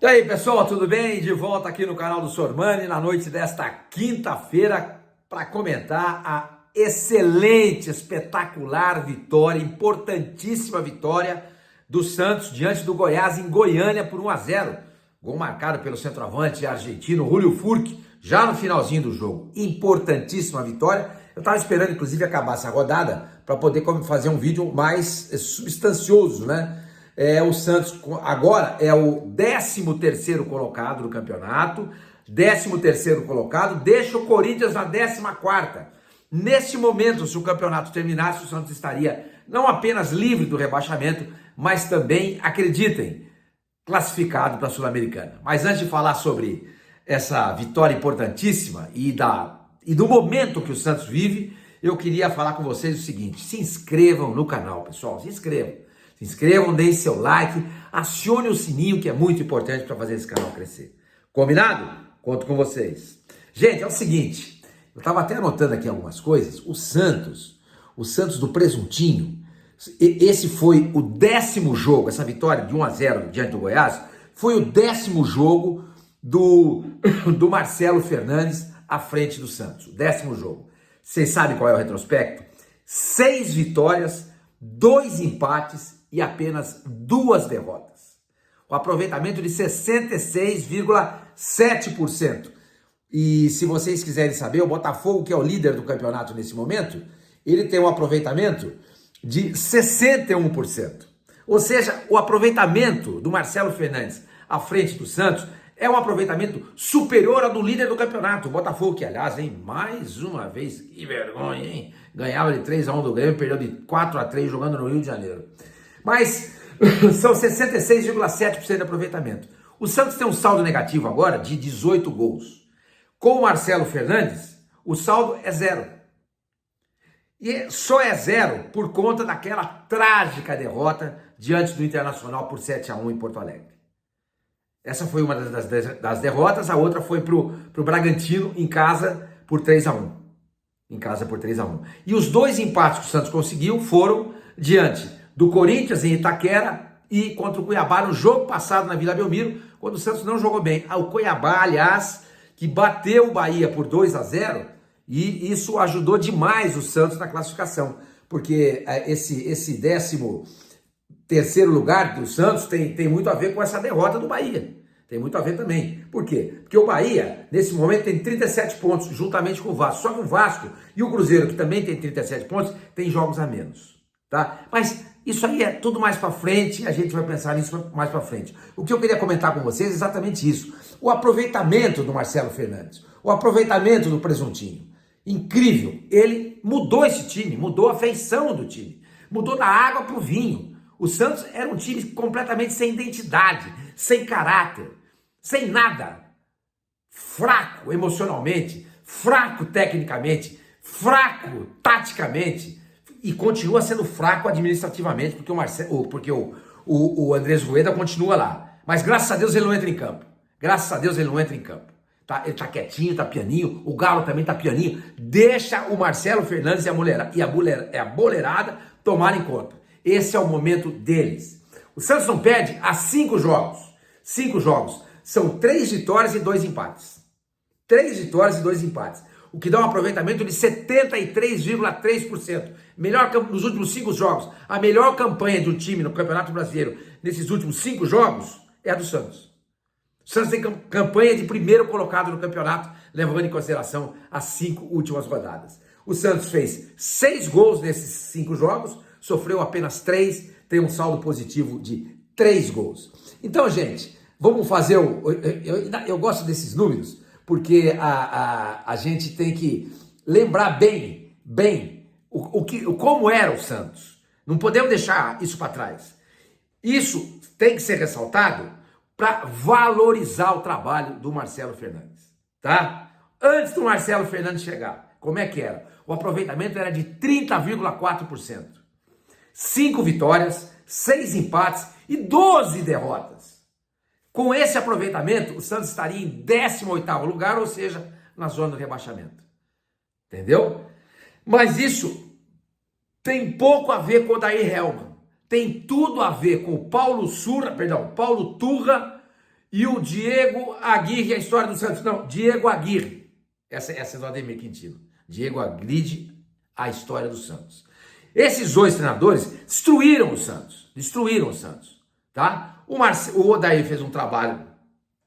E aí, pessoal, tudo bem? De volta aqui no canal do Sormani na noite desta quinta-feira para comentar a excelente, espetacular vitória, importantíssima vitória do Santos diante do Goiás em Goiânia por 1-0. Gol marcado pelo centroavante argentino Julio Furch, já no finalzinho do jogo. Importantíssima vitória. Eu estava esperando, inclusive, acabar essa rodada para poder fazer um vídeo mais substancioso, né? O Santos agora é o 13º colocado do campeonato, 13º colocado, deixa o Corinthians na 14ª. Neste momento, se o campeonato terminasse, o Santos estaria não apenas livre do rebaixamento, mas também, acreditem, classificado para a Sul-Americana. Mas antes de falar sobre essa vitória importantíssima e do momento que o Santos vive, eu queria falar com vocês o seguinte: se inscrevam no canal, pessoal, se inscrevam. Se inscrevam, deem seu like, acione o sininho, que é muito importante para fazer esse canal crescer. Combinado? Conto com vocês. Gente, é o seguinte, eu estava até anotando aqui algumas coisas. O Santos do Presuntinho, esse foi o 10º jogo, essa vitória de 1-0 diante do Goiás, foi o 10º jogo do Marcelo Fernandes à frente do Santos. O 10º jogo. Vocês sabem qual é o retrospecto? 6 vitórias, 2 empates e apenas 2 derrotas. O aproveitamento de 66,7%. E se vocês quiserem saber, o Botafogo, que é o líder do campeonato nesse momento, ele tem um aproveitamento de 61%. Ou seja, o aproveitamento do Marcelo Fernandes à frente do Santos é um aproveitamento superior ao do líder do campeonato. O Botafogo, que aliás, mais uma vez, que vergonha, hein? Ganhava de 3-1 do Grêmio, perdeu de 4-3 jogando no Rio de Janeiro. Mas são 66,7% de aproveitamento. O Santos tem um saldo negativo agora de 18 gols. Com o Marcelo Fernandes, o saldo é 0. E só é 0 por conta daquela trágica derrota diante do Internacional por 7-1 em Porto Alegre. Essa foi uma das derrotas, a outra foi pro Bragantino em casa por 3-1. E os 2 empates que o Santos conseguiu foram diante do Corinthians em Itaquera e contra o Cuiabá no jogo passado na Vila Belmiro, quando o Santos não jogou bem. O Cuiabá, aliás, que bateu o Bahia por 2-0, e isso ajudou demais o Santos na classificação, porque esse 13º lugar do Santos tem muito a ver com essa derrota do Bahia. Tem muito a ver também. Por quê? Porque o Bahia, nesse momento, tem 37 pontos, juntamente com o Vasco. Só que o Vasco e o Cruzeiro, que também tem 37 pontos, tem jogos a menos. Tá? Mas isso aí é tudo mais para frente, a gente vai pensar nisso mais para frente. O que eu queria comentar com vocês é exatamente isso. O aproveitamento do Marcelo Fernandes, o aproveitamento do Presuntinho. Incrível. Ele mudou esse time, mudou a feição do time, mudou da água para o vinho. O Santos era um time completamente sem identidade, sem caráter, sem nada. Fraco emocionalmente, fraco tecnicamente, fraco taticamente. E continua sendo fraco administrativamente, porque o Andrés Rueda continua lá. Mas graças a Deus ele não entra em campo. Graças a Deus ele não entra em campo. Tá? Ele tá quietinho, tá pianinho, o Galo também tá pianinho. Deixa o Marcelo Fernandes e a boleirada tomarem conta. Esse é o momento deles. O Santos não perde há 5 jogos. 5 jogos. São 3 vitórias e 2 empates. 3 vitórias e 2 empates. O que dá um aproveitamento de 73,3%. Melhor nos últimos 5 jogos. A melhor campanha de um time no Campeonato Brasileiro nesses últimos 5 jogos é a do Santos. O Santos tem campanha de primeiro colocado no campeonato, levando em consideração as 5 últimas rodadas. O Santos fez 6 gols nesses 5 jogos, sofreu apenas 3, tem um saldo positivo de 3 gols. Então, gente, vamos fazer eu gosto desses números, porque a gente tem que lembrar bem como era o Santos. Não podemos deixar isso para trás. Isso tem que ser ressaltado para valorizar o trabalho do Marcelo Fernandes, tá? Antes do Marcelo Fernandes chegar, como é que era? O aproveitamento era de 30,4%. 5 vitórias, 6 empates e 12 derrotas. Com esse aproveitamento, o Santos estaria em 18º lugar, ou seja, na zona do rebaixamento. Entendeu? Mas isso tem pouco a ver com o Odair Hellmann. Tem tudo a ver com o Paulo Turra E o Diego Aguirre, a história do Santos. Não, Diego Aguirre. Essa é do Ademir Quintino. Diego Aguirre, a história do Santos. Esses dois treinadores destruíram o Santos. Destruíram o Santos. Tá? O Odair fez um trabalho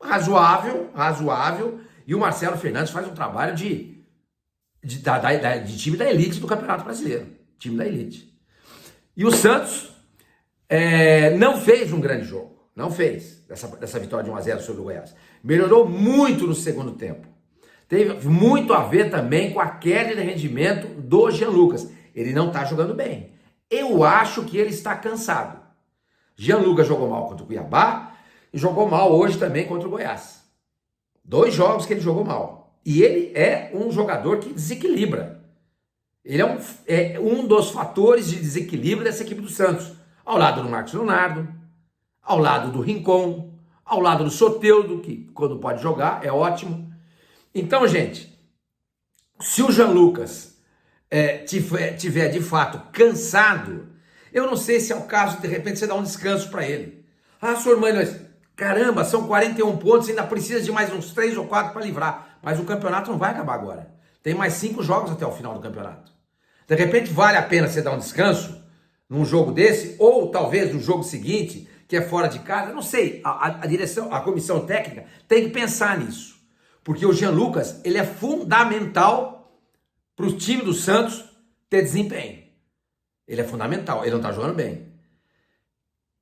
razoável. E o Marcelo Fernandes faz um trabalho de time da elite do Campeonato Brasileiro. Time da elite. E o Santos não fez um grande jogo. Não fez dessa vitória de 1-0 sobre o Goiás. Melhorou muito no segundo tempo. Teve muito a ver também com a queda de rendimento do Jean Lucas. Ele não está jogando bem. Eu acho que ele está cansado. Jean Lucas jogou mal contra o Cuiabá e jogou mal hoje também contra o Goiás. 2 jogos que ele jogou mal. E ele é um jogador que desequilibra. Ele é um dos fatores de desequilíbrio dessa equipe do Santos. Ao lado do Marcos Leonardo, ao lado do Rincon, ao lado do Soteldo, que quando pode jogar é ótimo. Então, gente, se o Jean Lucas tiver de fato cansado, eu não sei se é o caso de repente você dar um descanso para ele. Ah, senhor mãe, caramba, são 41 pontos, ainda precisa de mais uns 3 ou 4 para livrar. Mas o campeonato não vai acabar agora. Tem mais 5 jogos até o final do campeonato. De repente vale a pena você dar um descanso num jogo desse, ou talvez no jogo seguinte, que é fora de casa, não sei, a direção, a comissão técnica tem que pensar nisso, porque o Jean Lucas, ele é fundamental para o time do Santos ter desempenho, ele é fundamental, ele não está jogando bem,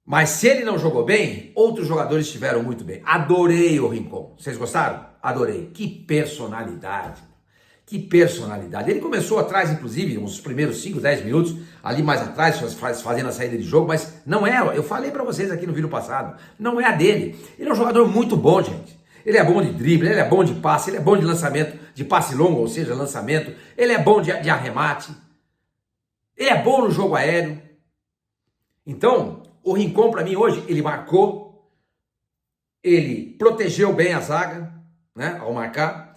mas se ele não jogou bem, outros jogadores estiveram muito bem. Adorei o Rincon, vocês gostaram? Adorei, que personalidade. Que personalidade. Ele começou atrás, inclusive, uns primeiros 5, 10 minutos, ali mais atrás, fazendo a saída de jogo, mas não é, eu falei pra vocês aqui no vídeo passado, não é a dele. Ele é um jogador muito bom, gente. Ele é bom de drible, ele é bom de passe, ele é bom de lançamento, de passe longo, ou seja, lançamento, ele é bom de arremate, ele é bom no jogo aéreo. Então, o Rincon, pra mim, hoje, ele marcou, ele protegeu bem a zaga, né, ao marcar.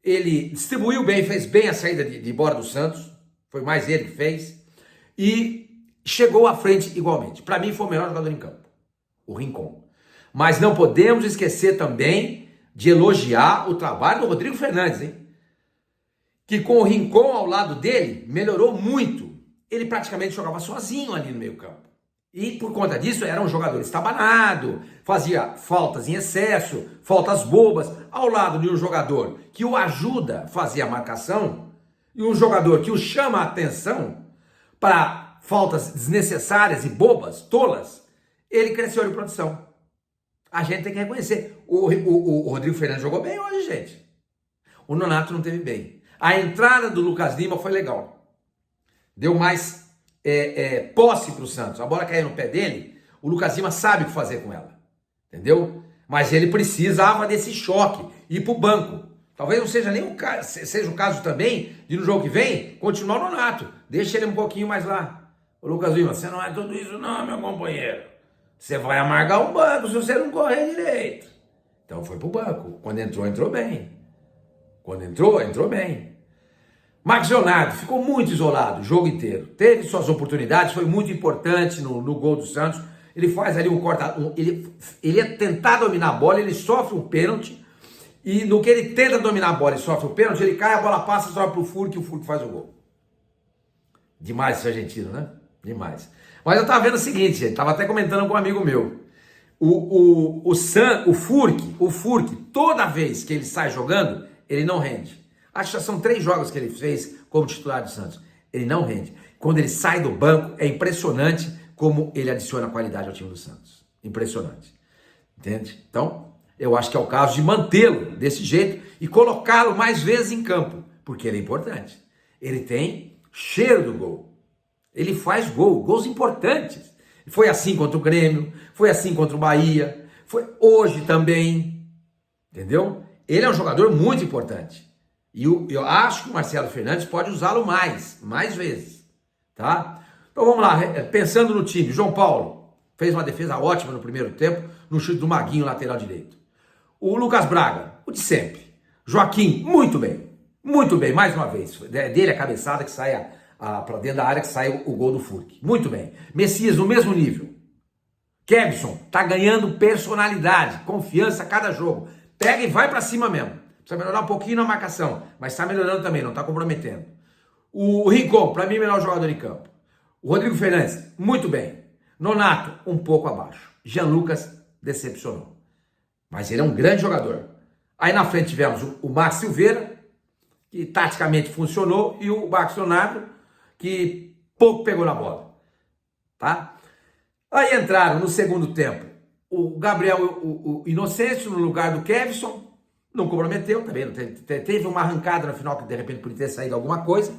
Ele distribuiu bem, fez bem a saída de bola do Santos, foi mais ele que fez, e chegou à frente igualmente. Para mim foi o melhor jogador em campo, o Rincon. Mas não podemos esquecer também de elogiar o trabalho do Rodrigo Fernandes, hein? Que com o Rincon ao lado dele, melhorou muito. Ele praticamente jogava sozinho ali no meio campo. E por conta disso era um jogador estabanado, fazia faltas em excesso, faltas bobas, ao lado de um jogador que o ajuda a fazer a marcação e um jogador que o chama a atenção para faltas desnecessárias e bobas, tolas, ele cresceu de produção. A gente tem que reconhecer. O Rodrigo Fernandes jogou bem hoje, gente. O Nonato não teve bem. A entrada do Lucas Lima foi legal. Deu mais posse para o Santos. A bola caiu no pé dele, o Lucas Lima sabe o que fazer com ela. Entendeu? Mas ele precisava desse choque, ir para o banco. Talvez não seja nem seja o caso também de no jogo que vem continuar o Nonato. Deixa ele um pouquinho mais lá. Ô Lucas Lima, você não é tudo isso não, meu companheiro. Você vai amargar um banco se você não correr direito. Então foi pro banco. Quando entrou, entrou bem. Quando entrou bem. Marcos Leonardo ficou muito isolado o jogo inteiro. Teve suas oportunidades, foi muito importante no gol do Santos. Ele faz ali um corta... Ele ia tentar dominar a bola, ele sofre um pênalti. E no que ele tenta dominar a bola e sofre o pênalti, ele cai, a bola passa, sobe pro Furque e o Furque faz o gol. Demais esse argentino, né? Demais. Mas eu tava vendo o seguinte, gente, tava até comentando com um amigo meu. O Furque, toda vez que ele sai jogando, ele não rende. Acho que já são 3 jogos que ele fez como titular do Santos. Ele não rende. Quando ele sai do banco, é impressionante como ele adiciona qualidade ao time do Santos. Impressionante. Entende? Então, eu acho que é o caso de mantê-lo desse jeito e colocá-lo mais vezes em campo, porque ele é importante. Ele tem cheiro do gol. Ele faz gols importantes. Foi assim contra o Grêmio, foi assim contra o Bahia, foi hoje também. Entendeu? Ele é um jogador muito importante. E eu acho que o Marcelo Fernandes pode usá-lo mais vezes, tá? Então vamos lá, pensando no time, João Paulo fez uma defesa ótima no primeiro tempo, no chute do Maguinho, lateral direito. O Lucas Braga, o de sempre. Joaquim, muito bem, mais uma vez. Dele a cabeçada que sai para dentro da área, que sai o gol do Furque. Muito bem. Messias, no mesmo nível. Kevson tá ganhando personalidade, confiança a cada jogo. Pega e vai para cima mesmo. Precisa melhorar um pouquinho na marcação, mas tá melhorando também, não tá comprometendo. O Rincon, para mim, melhor jogador em campo. O Rodrigo Fernandes, muito bem. Nonato, um pouco abaixo. Jean Lucas, decepcionou. Mas ele é um grande jogador. Aí na frente tivemos o Max Silveira, que taticamente funcionou, e o Marcos Leonardo, que pouco pegou na bola. Tá? Aí entraram no segundo tempo o Gabriel, o Inocêncio no lugar do Kevson, não comprometeu, tá vendo? Teve uma arrancada no final que de repente podia ter saído alguma coisa.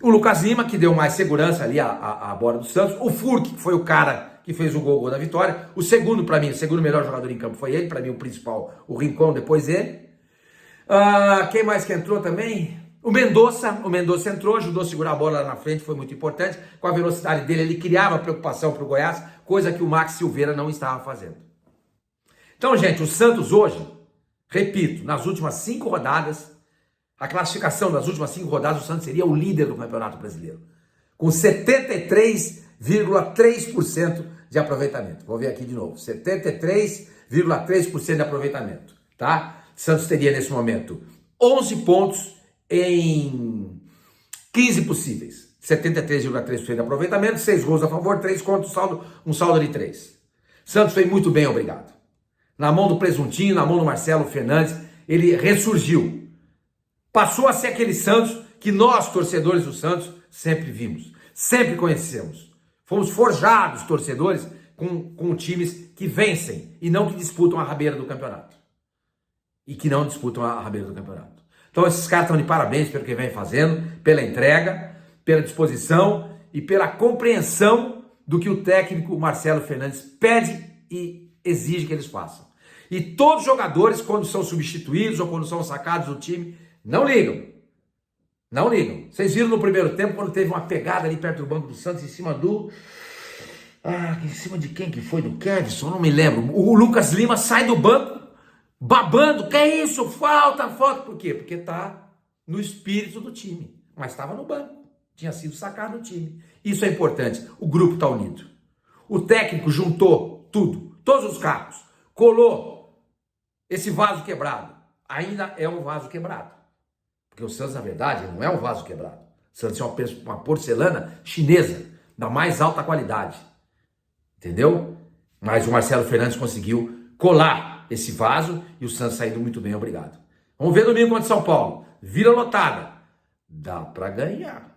O Lucas Lima, que deu mais segurança ali à bola do Santos. O Furk, que foi o cara que fez o gol da vitória. O segundo, para mim, o segundo melhor jogador em campo foi ele. Para mim, o principal, o Rincon, depois ele. Quem mais que entrou também? O Mendonça entrou, ajudou a segurar a bola lá na frente, foi muito importante. Com a velocidade dele, ele criava preocupação para o Goiás, coisa que o Max Silveira não estava fazendo. Então, gente, o Santos hoje, repito, nas últimas 5 rodadas, a classificação das últimas 5 rodadas, o Santos seria o líder do Campeonato Brasileiro, com 73,3% de aproveitamento. Vou ver aqui de novo, 73,3% de aproveitamento, tá? Santos teria nesse momento 11 pontos em 15 possíveis. 73,3% de aproveitamento, 6 gols a favor, 3 contra, um saldo de 3. Santos foi muito bem, obrigado. Na mão do Presuntinho, na mão do Marcelo Fernandes, ele ressurgiu. Passou a ser aquele Santos que nós, torcedores do Santos, sempre vimos, sempre conhecemos. Fomos forjados, torcedores, com times que vencem e não que disputam a rabeira do campeonato. Então esses caras estão de parabéns pelo que vem fazendo, pela entrega, pela disposição e pela compreensão do que o técnico Marcelo Fernandes pede e exige que eles façam. E todos os jogadores, quando são substituídos ou quando são sacados do time, não ligam. Não ligam. Vocês viram no primeiro tempo, quando teve uma pegada ali perto do banco do Santos, em cima do... em cima de quem que foi? Do Kevson? Não me lembro. O Lucas Lima sai do banco, babando. Que é isso? Falta. Por quê? Porque tá no espírito do time. Mas estava no banco. Tinha sido sacado do time. Isso é importante. O grupo está unido. O técnico juntou tudo. Todos os carros. Colou esse vaso quebrado. Ainda é um vaso quebrado. Porque o Santos, na verdade, não é um vaso quebrado. O Santos é uma porcelana chinesa, da mais alta qualidade. Entendeu? Mas o Marcelo Fernandes conseguiu colar esse vaso e o Santos saindo muito bem, obrigado. Vamos ver domingo contra São Paulo. Vila lotada. Dá pra ganhar.